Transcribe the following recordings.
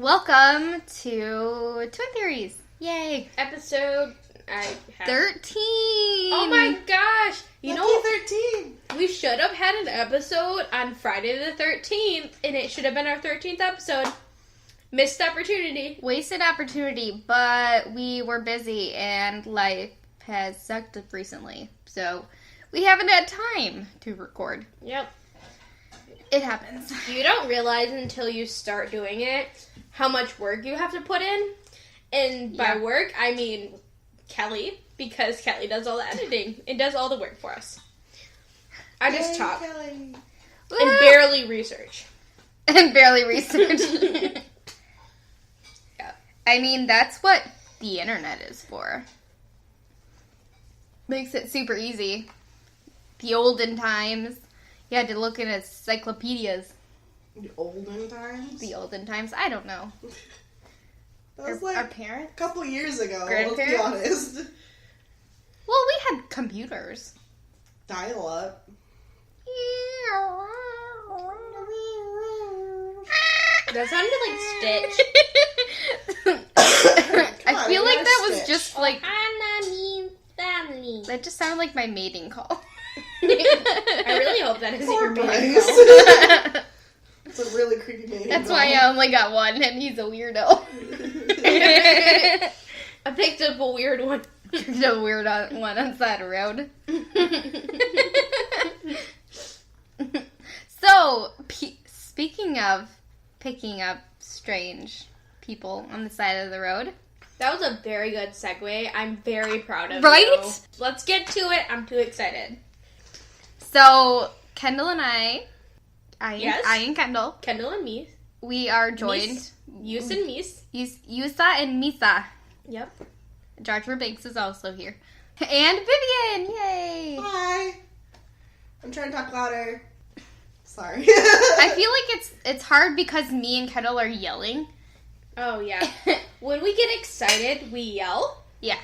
Welcome to Twin Theories. Yay. Episode 13. Oh my gosh. You know, 13. We should have had an episode on Friday the 13th, and it should have been our 13th episode. Missed opportunity. Wasted opportunity, but we were busy and life has sucked up recently. So we haven't had time to record. Yep. It happens. You don't realize until you start doing it how much work you have to put in. And by work, I mean Kelly, because Kelly does all the editing and does all the work for us. I just talk. Kelly. And barely research. And barely research. Yeah. I mean, that's what the internet is for. Makes it super easy. The olden times, you had to look in encyclopedias. The olden times? The olden times? I don't know. That was Our like parents? a couple years ago, let's be Grandparents? honest. Well, we had computers. Dial-up. That sounded like Stitch. I feel like that was Stitch. just like... Family. That just sounded like my mating call. I really hope that isn't your main Bryce. call. It's a really creepy name. That's why I only got one, and he's a weirdo. I picked up a weird one. The weird one on the side of the road. So, speaking of picking up strange people on the side of the road. That was a very good segue. I'm very proud of Right? you. Let's get to it. I'm too excited. So, Kendall and I Yes? and Kendall, Kendall and me. we are joined. Yus and Mies. Yusa and Misa. Yep. Joshua Banks is also here. And Vivian! Yay! Hi. I'm trying to talk louder. Sorry. I feel like it's hard because me and Kendall are yelling. Oh, yeah. When we get excited, we yell. Yeah.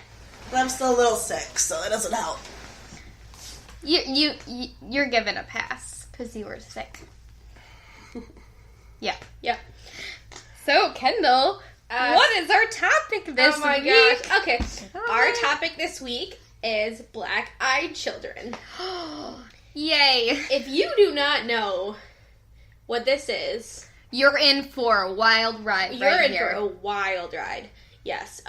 But I'm still a little sick, so it doesn't help. You're given a pass because you were sick. Yeah. Yep. So, Kendall, what is our topic this Oh my week? gosh. Okay. Our topic this week is black-eyed children. Yay. If you do not know what this is, You're in for a wild ride you're right in here. for a wild ride. Yes.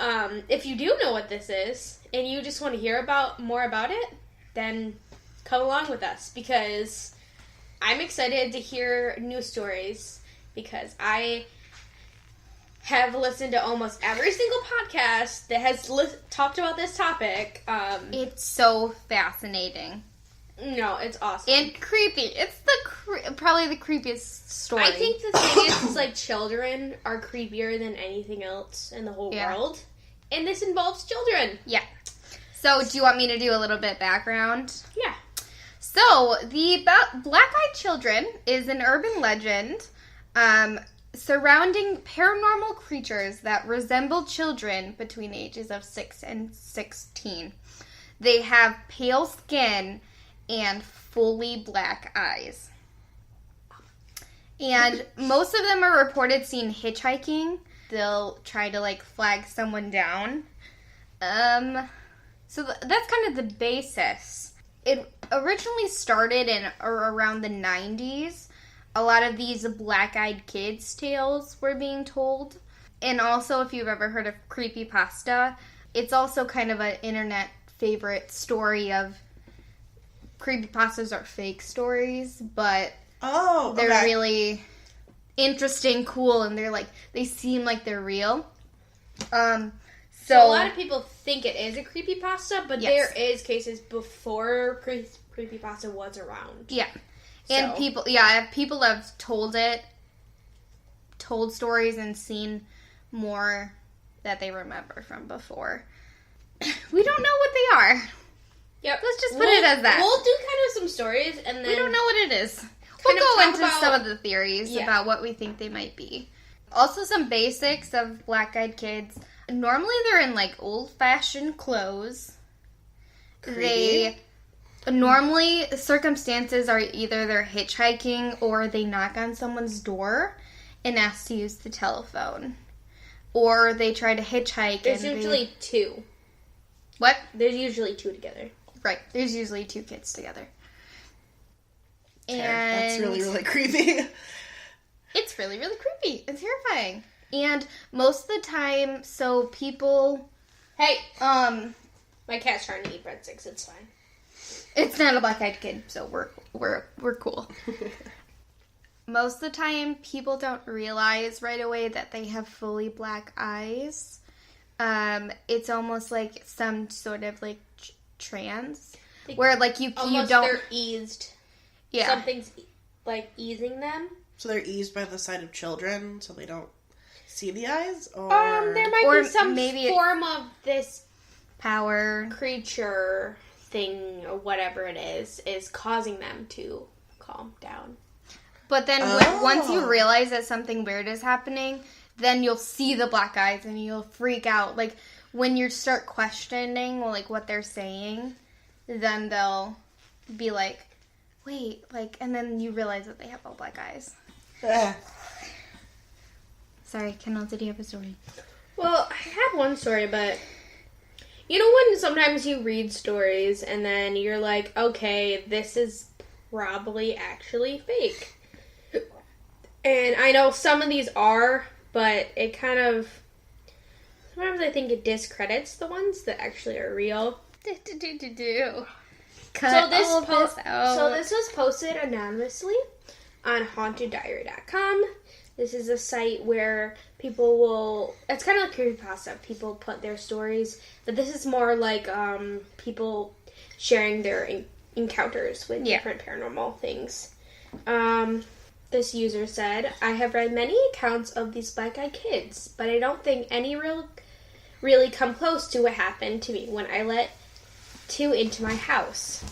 If you do know what this is and you just want to hear more about it, then come along with us because I'm excited to hear new stories because I have listened to almost every single podcast that has talked about this topic. It's so fascinating. No, it's awesome. And creepy. It's probably the creepiest story. I think the thing is like children are creepier than anything else in the whole world. And this involves children. Yeah. So, do you want me to do a little bit background? Yeah. So, the Black-Eyed Children is an urban legend surrounding paranormal creatures that resemble children between the ages of 6 and 16. They have pale skin and fully black eyes. And most of them are reported seen hitchhiking. They'll try to, flag someone down. So that's kind of the basis. It originally started around the 90s. A lot of these black-eyed kids' tales were being told. And also, if you've ever heard of creepypasta, it's also kind of an internet favorite story of creepypastas are fake stories, but they're really interesting, cool, and they seem like they're real. So a lot of people think it is a creepypasta, but Yes. there is cases before creepypasta was around. Yeah. And people have told stories and seen more that they remember from before. We don't know what they are. Yep. Let's just put it as that. We'll do kind of some stories, and then We don't know what it is. Kind We'll of go talk into about- some of the theories about what we think they might be. Also, some basics of black-eyed kids. Normally, they're in, old-fashioned clothes. Creepy. Normally, circumstances are either they're hitchhiking or they knock on someone's door and ask to use the telephone. Or they try to hitchhike. There's usually two. What? There's usually two together. Right. There's usually two kids together. And That's really, really creepy. it's really, really creepy and terrifying. And most of the time, so people... Hey! My cat's trying to eat breadsticks. It's fine. It's not a black-eyed kid, so we're cool. Most of the time, people don't realize right away that they have fully black eyes. It's almost like some sort of like trance, where like you don't. They're eased. Yeah, something's like easing them. So they're eased by the sight of children, so they don't see the eyes, or there might be some form of this power creature thing or whatever it is causing them to calm down. But then once you realize that something weird is happening, then you'll see the black eyes and you'll freak out. Like when you start questioning like what they're saying, then they'll be like, wait, like, and then you realize that they have all black eyes. Sorry, Kendall, did you have a story? Well, I had one story, but you know when sometimes you read stories and then you're like, okay, this is probably actually fake. And I know some of these are, but it kind of, sometimes I think it discredits the ones that actually are real. Cut So this was posted anonymously on haunteddiary.com. This is a site where people will, it's kind of like creepypasta. People put their stories, but this is more like people sharing their encounters with different paranormal things. This user said, I have read many accounts of these black-eyed kids, but I don't think any really come close to what happened to me when I let two into my house.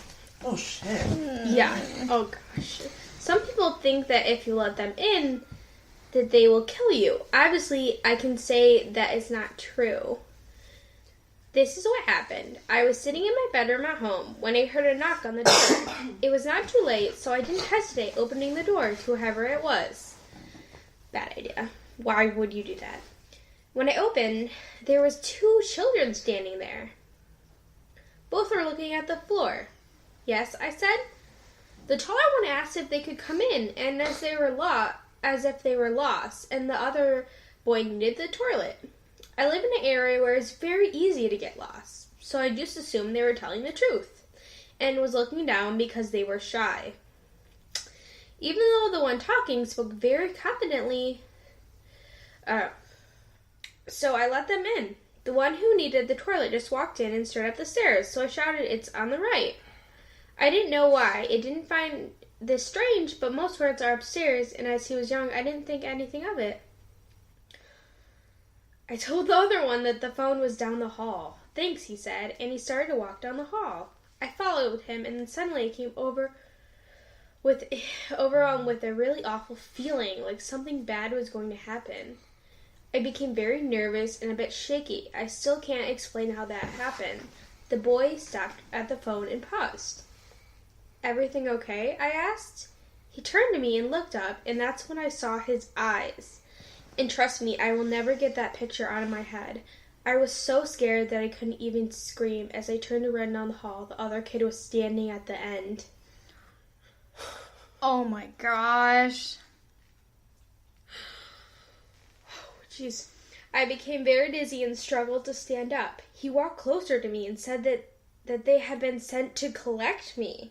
Oh, shit. Yeah. Oh, gosh. Some people think that if you let them in, that they will kill you. Obviously, I can say that is not true. This is what happened. I was sitting in my bedroom at home when I heard a knock on the door. It was not too late, so I didn't hesitate opening the door to whoever it was. Bad idea. Why would you do that? When I opened, there was two children standing there. Both were looking at the floor. Yes, I said. The taller one asked if they could come in, and as if they were lost, and the other boy needed the toilet. I live in an area where it's very easy to get lost, so I just assumed they were telling the truth, and was looking down because they were shy. Even though the one talking spoke very confidently, so I let them in. The one who needed the toilet just walked in and started up the stairs, so I shouted, "It's on the right." I didn't know why. I didn't find this strange, but most toilets are upstairs, and as he was young, I didn't think anything of it. I told the other one that the phone was down the hall. Thanks, he said, and he started to walk down the hall. I followed him, and then suddenly I came overwhelmed with a really awful feeling, like something bad was going to happen. I became very nervous and a bit shaky. I still can't explain how that happened. The boy stopped at the phone and paused. Everything okay? I asked. He turned to me and looked up, and that's when I saw his eyes. And trust me, I will never get that picture out of my head. I was so scared that I couldn't even scream. As I turned to run down the hall, the other kid was standing at the end. Oh my gosh. Jeez. I became very dizzy and struggled to stand up. He walked closer to me and said that they had been sent to collect me.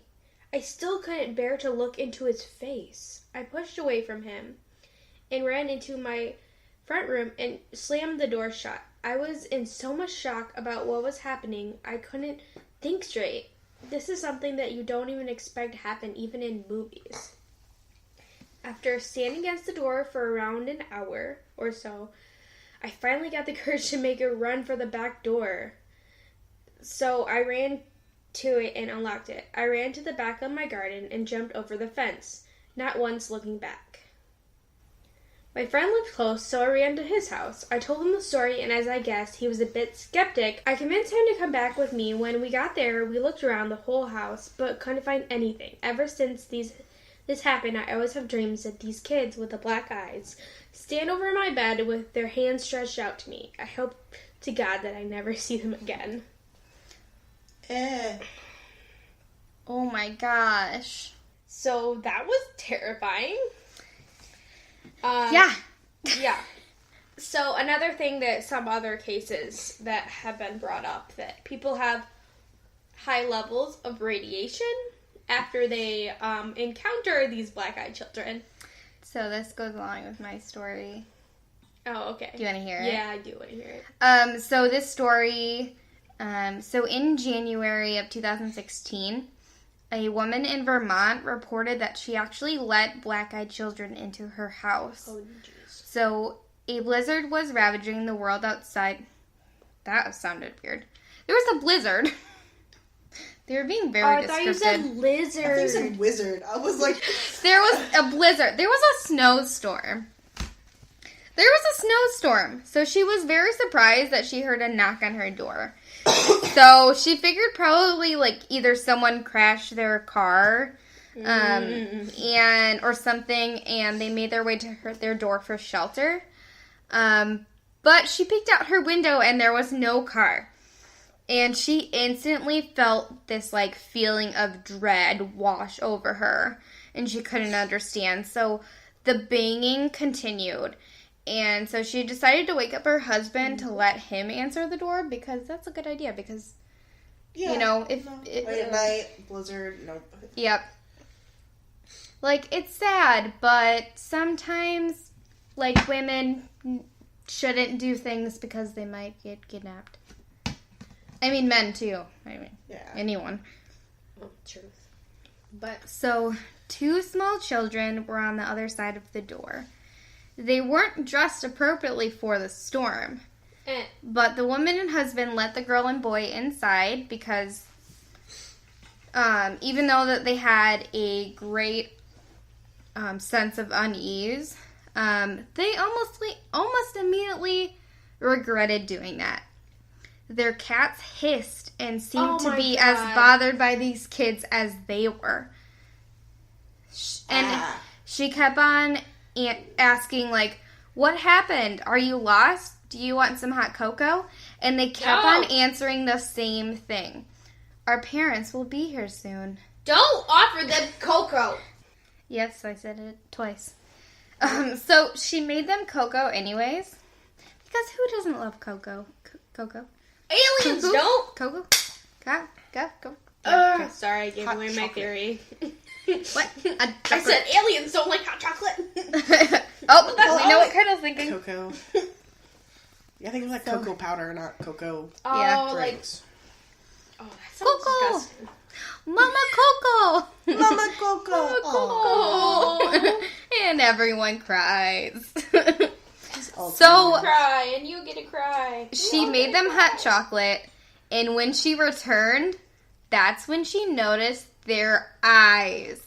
I still couldn't bear to look into his face. I pushed away from him and ran into my front room and slammed the door shut. I was in so much shock about what was happening, I couldn't think straight. This is something that you don't even expect to happen, even in movies. After standing against the door for around an hour or so, I finally got the courage to make a run for the back door. So I ran to it and unlocked it. I ran to the back of my garden and jumped over the fence, not once looking back. My friend lived close, so I ran to his house. I told him the story, and as I guessed, he was a bit skeptic. I convinced him to come back with me. When we got there, we looked around the whole house, but couldn't find anything. Ever since, this happened, I always have dreams that these kids with the black eyes stand over my bed with their hands stretched out to me. I hope to God that I never see them again. Oh my gosh. So that was terrifying. Yeah. Yeah. So another thing that some other cases that have been brought up, that people have high levels of radiation after they encounter these black-eyed children. So this goes along with my story. Oh, okay. Do you want to hear it? Yeah, I do want to hear it. So this story, so in January of 2016, a woman in Vermont reported that she actually let black-eyed children into her house. Oh, jeez. So a blizzard was ravaging the world outside. That sounded weird. There was a blizzard. They were being very descriptive. I thought you said lizard. I think you said wizard. I was like... There was a blizzard. There was a snowstorm. So she was very surprised that she heard a knock on her door. So she figured probably like either someone crashed their car or something, and they made their way to their door for shelter. But she peeked out her window and there was no car. And she instantly felt this like feeling of dread wash over her, and she couldn't understand. So the banging continued. And so she decided to wake up her husband to let him answer the door, because that's a good idea, because, you know, if... late at night, blizzard, nope. Yep. Like, it's sad, but sometimes, like, women shouldn't do things because they might get kidnapped. I mean, men, too. I mean, anyone. Oh, truth. But, so, 2 small children were on the other side of the door. They weren't dressed appropriately for the storm. But the woman and husband let the girl and boy inside because even though that they had a great sense of unease, they almost immediately regretted doing that. Their cats hissed and seemed to be as bothered by these kids as they were. And she kept on asking, like, what happened? Are you lost? Do you want some hot cocoa? And they kept on answering the same thing. Our parents will be here soon. Don't offer them cocoa. Yes, I said it twice. So she made them cocoa anyways. Because who doesn't love cocoa? Cocoa? Aliens Cuckoo? don't. Cocoa? Go. Sorry, I gave Hot away my chocolate. theory. What? I said aliens don't like hot chocolate. We know what Carol's thinking. Cocoa. Yeah, I think it was like cocoa powder, not cocoa Yeah. drinks. Oh, that sounds Cocoa. disgusting. Mama Coco! Mama Coco! Oh. And everyone cries. Oh, So Cry, and you get to cry. she made them hot chocolate, and when she returned, that's when she noticed their eyes.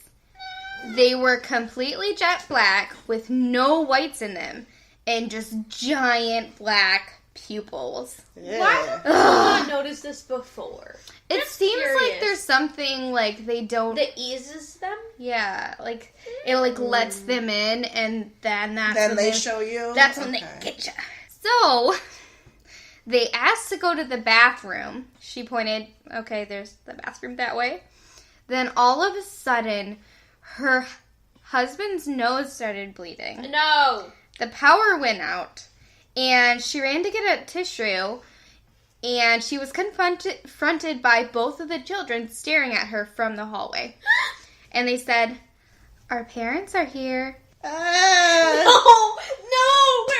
They were completely jet black with no whites in them and just giant black pupils. Why have I not noticed this before? It seems like curious. there's something like they don't. That eases them? Yeah, like it like lets them in, and then that's Then when they show you? That's when they get you. So they asked to go to the bathroom. She pointed. Okay, there's the bathroom that way. Then all of a sudden, her husband's nose started bleeding. No. The power went out, and she ran to get a tissue, and she was confronted by both of the children staring at her from the hallway. And they said, our parents are here. No, where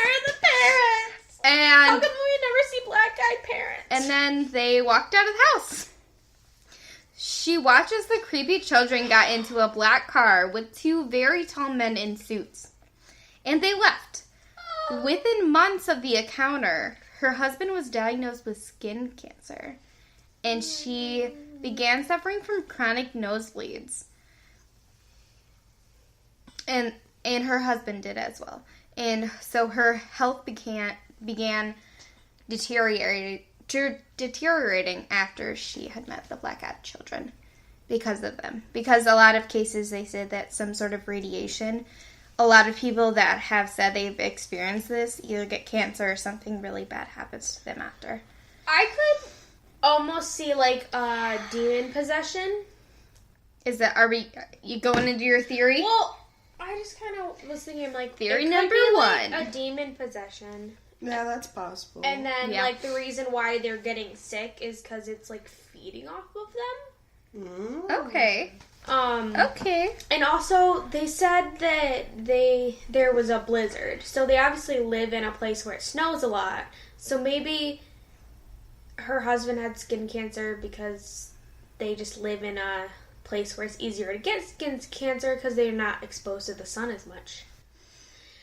are the parents? How And, come we never see black-eyed parents? and then they walked out of the house. She watched as the creepy children got into a black car with 2 very tall men in suits. And they left. Within months of the encounter, her husband was diagnosed with skin cancer. And she began suffering from chronic nosebleeds. And her husband did as well. And so her health began deteriorating after she had met the black-eyed children. because of them. Because a lot of cases they said that some sort of radiation, a lot of people that have said they've experienced this either get cancer or something really bad happens to them after. I could almost see like a demon possession. Are you going into your theory? Well, I just kind of was thinking like theory it could number be, one. like, a demon possession. Yeah, that's possible. And then like the reason why they're getting sick is because it's like feeding off of them. Okay. Okay. And also they said that there was a blizzard, so they obviously live in a place where it snows a lot. So maybe her husband had skin cancer because they just live in a place where it's easier to get skin cancer because they're not exposed to the sun as much.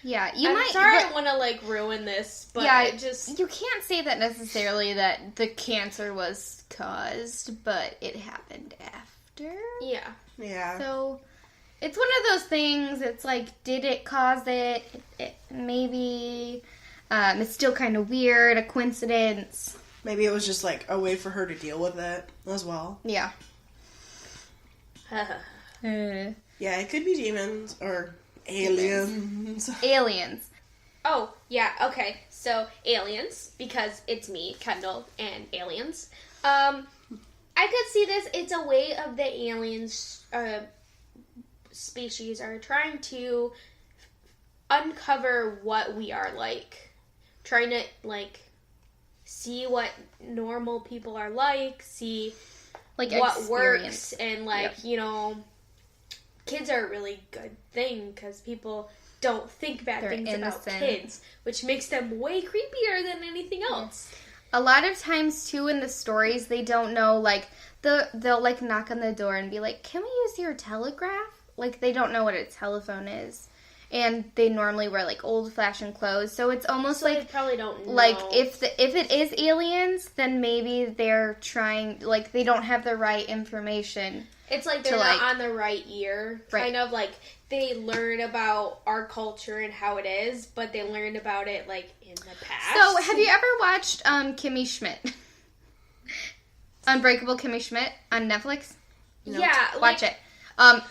Yeah, I'm sorry I want to like ruin this, but yeah, it just you can't say that necessarily that the cancer was caused, but it happened after. Yeah. Yeah. So it's one of those things. It's like, did it cause it? Maybe. It's still kind of weird. A coincidence. Maybe it was just like a way for her to deal with it as well. Yeah. Yeah, it could be demons or aliens. Aliens. Oh, yeah, okay. So, aliens, because it's me, Kendall, and aliens. I could see this. It's a way of the aliens species are trying to uncover what we are like. Trying to, like, see what normal people are like, see Like what works, and, like, you know, kids are a really good thing because people don't think bad things about kids, which makes them way creepier than anything else. A lot of times, too, in the stories, they don't know, like, they'll, like, knock on the door and be like, can we use your telegraph? Like, they don't know what a telephone is. And they normally wear, like, old-fashioned clothes. So it's almost like... they probably don't know. Like, if it is aliens, then maybe they're trying... Like, they don't have the right information. It's like they're not on the right ear. Right. Kind of like they learn about our culture and how it is, but they learned about it, like, in the past. So, have you ever watched Kimmy Schmidt? Unbreakable Kimmy Schmidt on Netflix? No. Yeah. Watch it.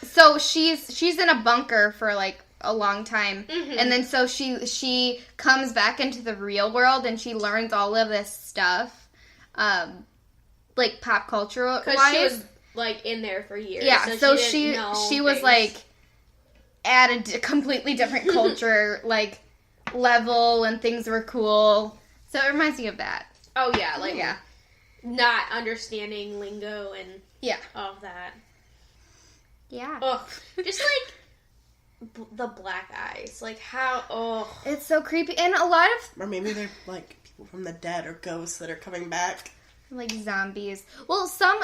So, she's in a bunker for, like, a long time, and then so she comes back into the real world and she learns all of this stuff, like pop culture wise. Because she was like in there for years. Yeah, so she was like at a completely different culture like level, and things were cool. So it reminds me of that. Oh yeah, like not understanding lingo and all of that. Yeah. Oh, just like. The black eyes, like how? Oh, it's so creepy, and a lot of, or maybe they're like people from the dead or ghosts that are coming back, like zombies. Well, some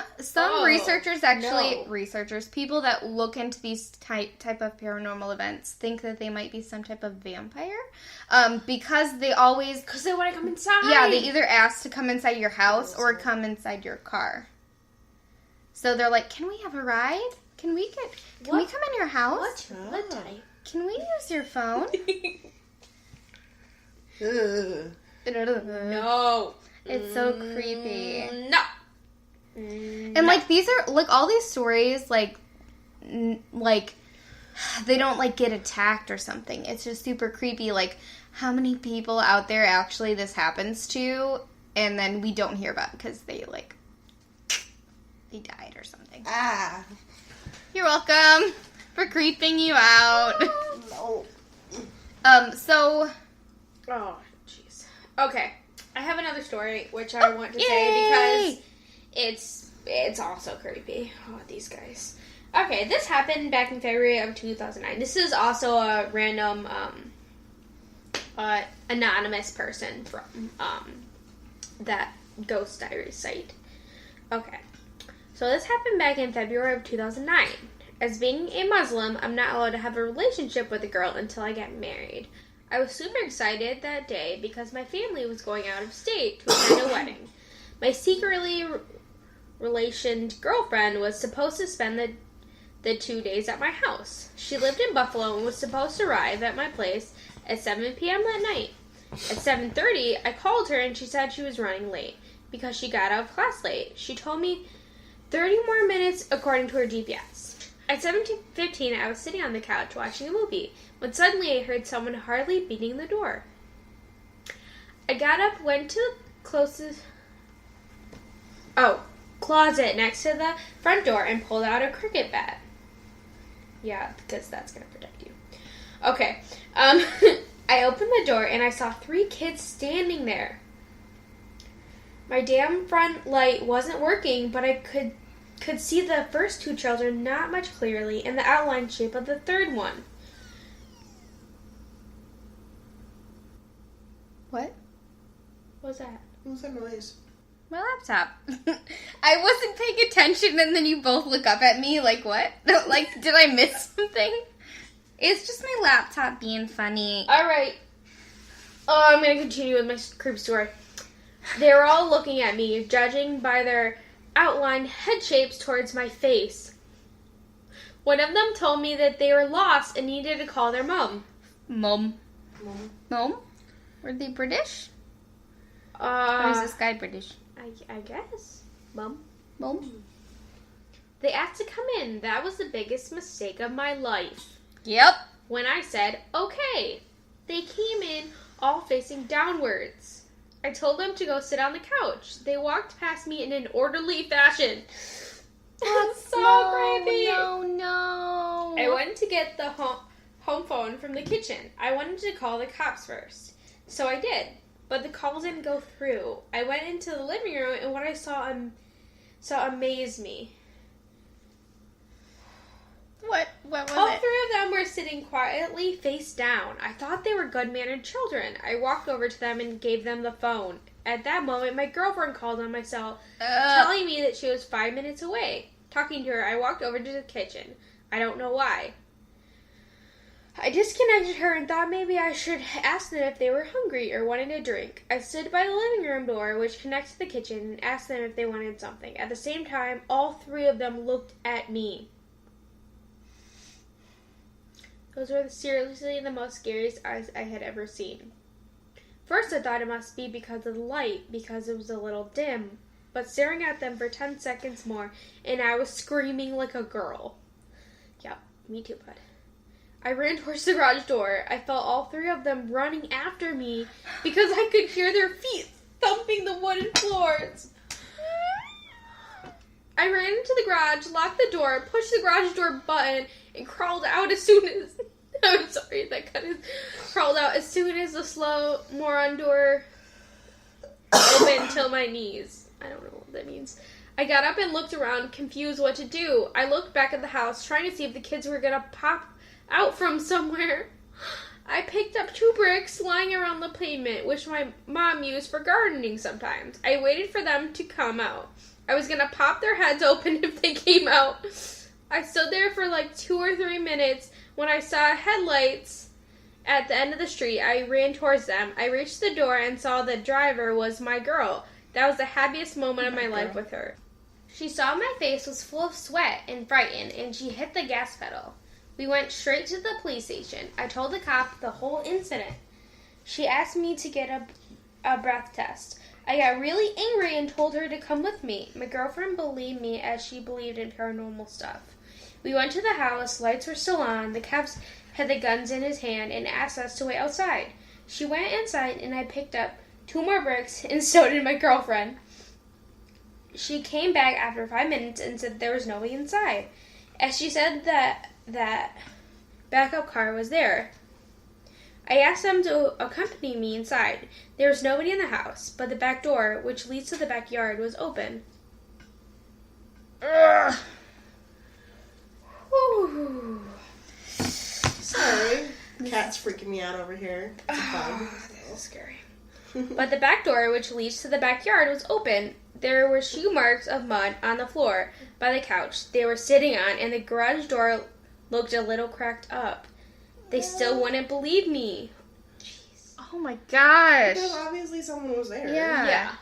researchers people that look into these type of paranormal events think that they might be some type of vampire, because they want to come inside. Yeah, they either ask to come inside your house or come inside your car. So they're like, "Can we have a ride? Can we come in your house? What type? Can we use your phone?" No. It's so creepy. No. And like these are like all these stories like they don't like get attacked or something. It's just super creepy. Like how many people out there actually this happens to, and then we don't hear about it because they died or something. You're welcome for creeping you out. No. So. Oh, jeez. Okay, I have another story which I want to say because it's also creepy. Oh, these guys. Okay, this happened back in February of 2009. This is also a random anonymous person from that Ghost Diaries site. Okay. So this happened back in February of 2009. As being a Muslim, I'm not allowed to have a relationship with a girl until I get married. I was super excited that day because my family was going out of state to attend a wedding. My secretly relationed girlfriend was supposed to spend the 2 days at my house. She lived in Buffalo and was supposed to arrive at my place at 7 p.m. that night. At 7:30, I called her and she said she was running late because she got out of class late. She told me 30 more minutes according to her GPS. At 17:15, I was sitting on the couch watching a movie when suddenly I heard someone hardly beating the door. I got up, went to the closest closet next to the front door and pulled out a cricket bat. Yeah, because that's going to protect you. Okay. I opened the door and I saw 3 kids standing there. My damn front light wasn't working, but I could see the first 2 children not much clearly and the outline shape of the third one. What? What was that? What was that noise? My laptop. I wasn't paying attention and then you both look up at me like, what? Like, did I miss something? It's just my laptop being funny. Alright. I'm going to continue with my creep story. They were all looking at me, judging by their outlined head shapes towards my face. One of them told me that they were lost and needed to call their mom. Mom? Were they British? Or is this guy British? I guess. Mom. They asked to come in. That was the biggest mistake of my life. Yep. When I said, okay, they came in all facing downwards. I told them to go sit on the couch. They walked past me in an orderly fashion. That's so creepy. No. I went to get the home phone from the kitchen. I wanted to call the cops first. So I did. But the call didn't go through. I went into the living room and what I saw amazed me. What was All it? 3 of them were sitting quietly face down. I thought they were good-mannered children. I walked over to them and gave them the phone. At that moment, my girlfriend called on my cell, telling me that she was 5 minutes away. Talking to her, I walked over to the kitchen. I don't know why. I disconnected her and thought maybe I should ask them if they were hungry or wanted a drink. I stood by the living room door, which connects to the kitchen, and asked them if they wanted something. At the same time, all 3 of them looked at me. Those were seriously the most scariest eyes I had ever seen. First, I thought it must be because of the light, because it was a little dim. But staring at them for 10 seconds more, and I was screaming like a girl. Yep, me too, bud. I ran towards the garage door. I felt all 3 of them running after me because I could hear their feet thumping the wooden floors. I ran into the garage, locked the door, pushed the garage door button, and crawled out as soon as... I'm sorry, that kind of... Crawled out as soon as the slow moron door opened till my knees. I don't know what that means. I got up and looked around, confused what to do. I looked back at the house, trying to see if the kids were going to pop out from somewhere. I picked up 2 bricks lying around the pavement, which my mom used for gardening sometimes. I waited for them to come out. I was going to pop their heads open if they came out. I stood there for like 2 or 3 minutes. When I saw headlights at the end of the street, I ran towards them. I reached the door and saw the driver was my girl. That was the happiest moment of my life with her. She saw my face was full of sweat and frightened, and she hit the gas pedal. We went straight to the police station. I told the cop the whole incident. She asked me to get a breath test. I got really angry and told her to come with me. My girlfriend believed me as she believed in paranormal stuff. We went to the house. Lights were still on. The cops had the guns in his hand and asked us to wait outside. She went inside and I picked up 2 more bricks and so did my girlfriend. She came back after 5 minutes and said there was nobody inside. As she said that backup car was there. I asked them to accompany me inside. There was nobody in the house, but the back door, which leads to the backyard, was open. Ugh. Whew. Sorry. Cat's freaking me out over here. It's a bug. This is scary. But the back door, which leads to the backyard, was open. There were shoe marks of mud on the floor by the couch they were sitting on, and the garage door looked a little cracked up. They still wouldn't believe me. Jeez. Oh my gosh. Because obviously someone was there. Yeah.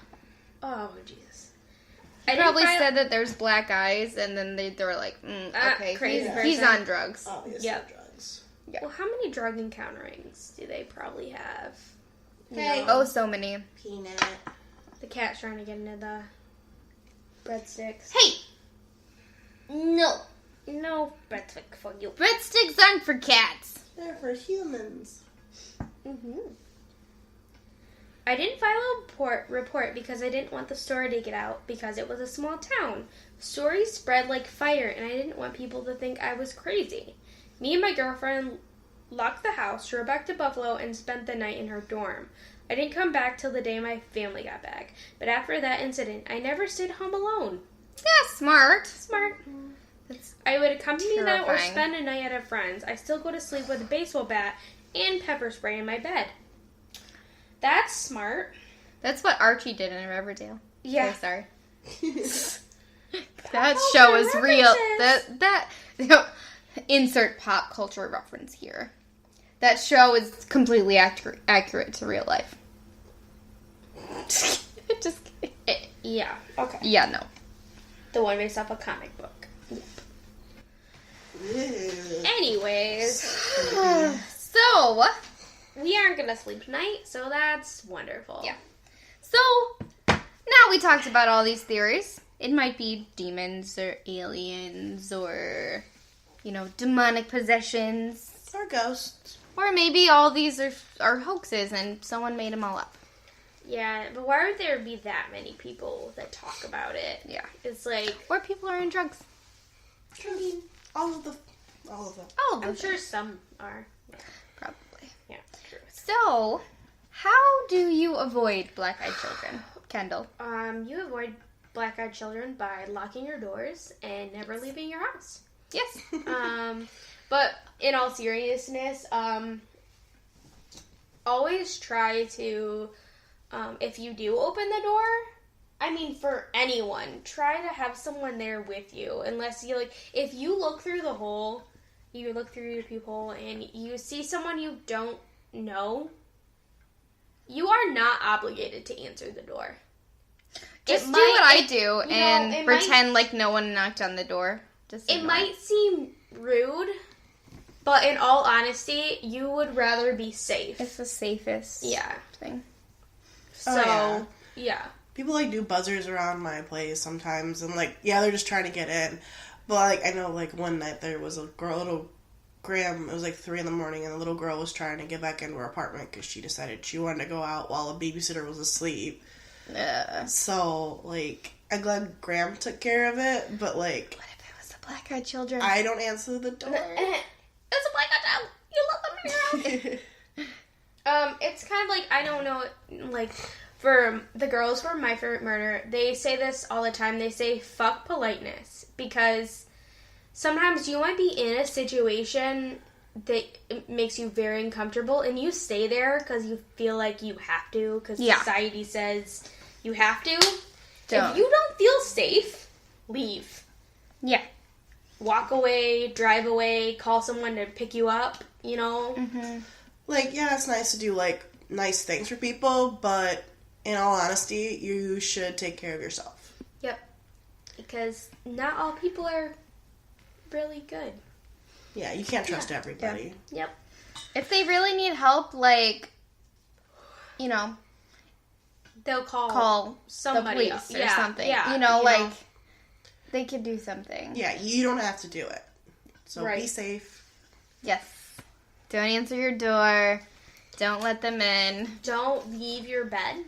Oh, Jesus. I probably said that there's black eyes, and then they were like, okay, crazy he's person. on drugs. Obviously Yep. drugs. Yeah. Well, how many drug encounterings do they probably have? Hey. Oh, so many. Peanut. The cat's trying to get into the breadsticks. Hey! No breadstick for you. Breadsticks aren't for cats. They're for humans. Mm-hmm. I didn't file a report because I didn't want the story to get out because it was a small town. The story spread like fire and I didn't want people to think I was crazy. Me and my girlfriend locked the house, drove back to Buffalo, and spent the night in her dorm. I didn't come back till the day my family got back. But after that incident, I never stayed home alone. Yeah, smart. Smart. That's I would accompany them or terrifying. spend a night at a friend's. I still go to sleep with a baseball bat and pepper spray in my bed. That's smart. That's what Archie did in Riverdale. Yeah. Oh, sorry. That show is real. That insert pop culture reference here. That show is completely accurate to real life. Just kidding. Yeah. Okay. Yeah, no. The one based off a comic book. Anyways, So, we aren't gonna sleep tonight, so that's wonderful. Yeah. So, now we talked about all these theories. It might be demons or aliens or, demonic possessions. Or ghosts. Or maybe all these are hoaxes and someone made them all up. Yeah, but why would there be that many people that talk about it? Yeah. It's like, Or people are in drugs. I mean, all of them. All of I'm them. sure some are. Probably. Yeah, true. So, how do you avoid black-eyed children, Kendall? You avoid black-eyed children by locking your doors and never leaving your house. Yes. But in all seriousness, always try to, if you do open the door, I mean, for anyone, try to have someone there with you. Unless you, if you look through the hole, you look through your peephole, and you see someone you don't know, you are not obligated to answer the door. Just do might- what I it- do you know, and it pretend like no one knocked on the door. Just It ignore might seem rude, but in all honesty, you would rather be safe. It's the safest Yeah. thing. So, Oh, yeah. People do buzzers around my place sometimes, and they're just trying to get in. But I know one night there was a girl, Graham, it was 3 a.m, and the little girl was trying to get back into her apartment because she decided she wanted to go out while a babysitter was asleep. So, I'm glad Graham took care of it, but What if it was the black-eyed children? I don't answer the door. It's a black child. You let them in your house. It's kind of I don't know, for the girls from My Favorite Murder, they say this all the time. They say, fuck politeness. Because sometimes you might be in a situation that makes you very uncomfortable, and you stay there because you feel like you have to, because society says you have to. Don't. If you don't feel safe, leave. Yeah. Walk away, drive away, call someone to pick you up, Mm-hmm. It's nice to do, nice things for people, but in all honesty, you should take care of yourself. Yep. Because not all people are really good. Yeah, you can't trust everybody. Yep. If they really need help, They'll call somebody the else. police or something. Yeah, they could do something. Yeah, you don't have to do it. So Right. be safe. Yes. Don't answer your door. Don't let them in. Don't leave your bed.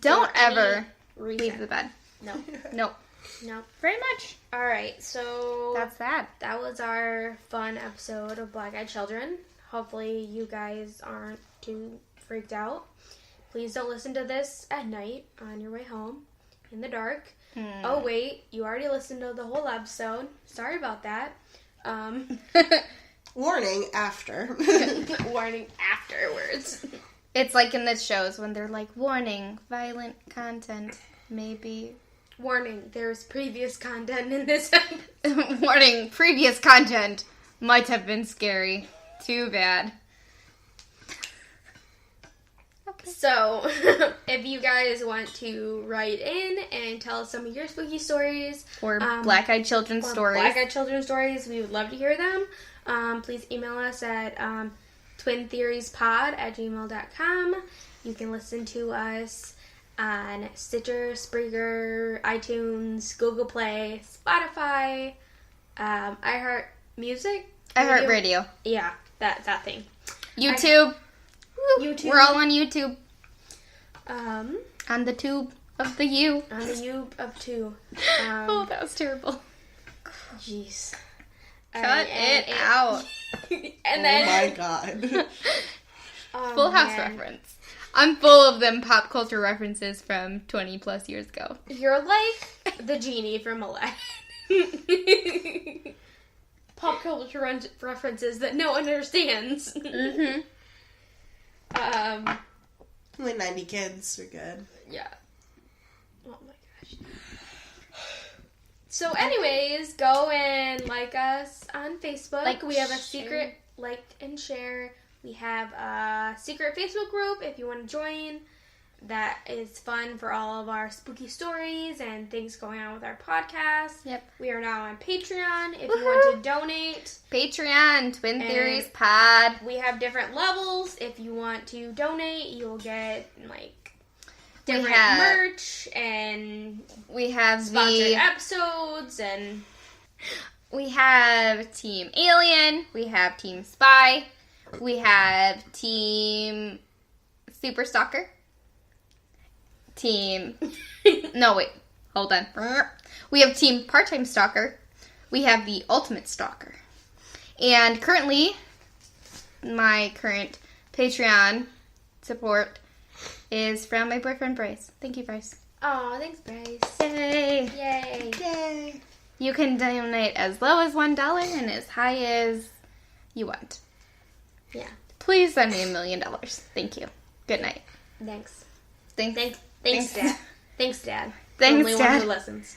Don't for any ever reason. leave the bed. No. Nope. No. Very much. All right. So That's that. that was our fun episode of Black Eyed Children. Hopefully you guys aren't too freaked out. Please don't listen to this at night on your way home in the dark. Oh, wait. You already listened to the whole episode. Sorry about that. Warning after. Warning afterwards. It's like in the shows when they're like, warning, violent content, maybe. Warning, there's previous content in this Warning, previous content might have been scary. Too bad. So, if you guys want to write in and tell us some of your spooky stories Or black-eyed children or stories. Black-eyed children stories, we would love to hear them. Please email us at twintheoriespod@gmail.com. You can listen to us on Stitcher, Spreaker, iTunes, Google Play, Spotify, iHeart music? iHeartRadio. Yeah, that thing. YouTube. YouTube. We're all on YouTube. On On the tube of the U. the Yoop of two. Oh, that was terrible. Jeez. Cut it out. And Oh then my god. Full House reference. I'm full of them pop culture references from 20 plus years ago. You're like the genie from Aladdin. Pop culture references that no one understands. Mm-hmm. Only 90 kids are good. Yeah. Oh my gosh. So anyways, go and like us on Facebook. Like, we have a share. secret like and share. We have a secret Facebook group if you want to join. That is fun for all of our spooky stories and things going on with our podcast. Yep. We are now on Patreon if you want to donate. Patreon, Twin And- Theories Pod. We have different levels. If you want to donate, you'll get like different merch and We have sponsored episodes and We have Team Alien. We have Team Spy. We have Team Super Stalker. Team... No, wait. Hold on. We have Team Part-Time Stalker. We have the Ultimate Stalker. And currently, my current Patreon support is from my boyfriend, Bryce. Thank you, Bryce. oh, thanks, Bryce. Yay! Yay. Yay. You can donate as low as $1 and as high as you want. Yeah. Please send me $1 million. Thank you. Good night. Thanks. Thanks. Thanks, Dad. Thanks, Dad. Thanks, Only Dad. one who listens.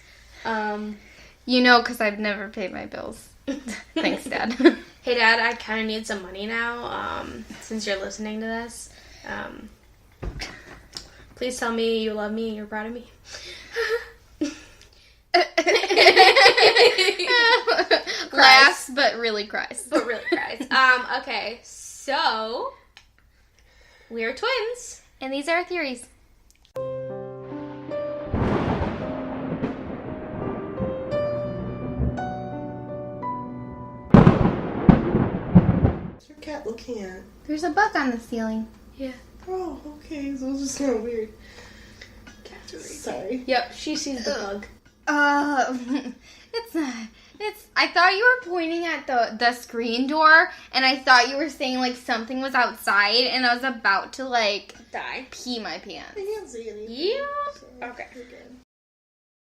You know, because I've never paid my bills. Thanks, Dad. Hey, Dad, I kind of need some money now, since you're listening to this. Please tell me you love me and you're proud of me. Laughs, but really cries. But really cries. Okay, so we're twins. And these are our theories. What's your cat looking at? There's a bug on the ceiling. Yeah. Oh, okay. So it's just kind of weird. Sorry. Yep, she sees the bug. It's not. I thought you were pointing at the screen door, and I thought you were saying, like, something was outside, and I was about to, like, Die. pee my pants. I can't see anything. Yeah. Okay. You're good.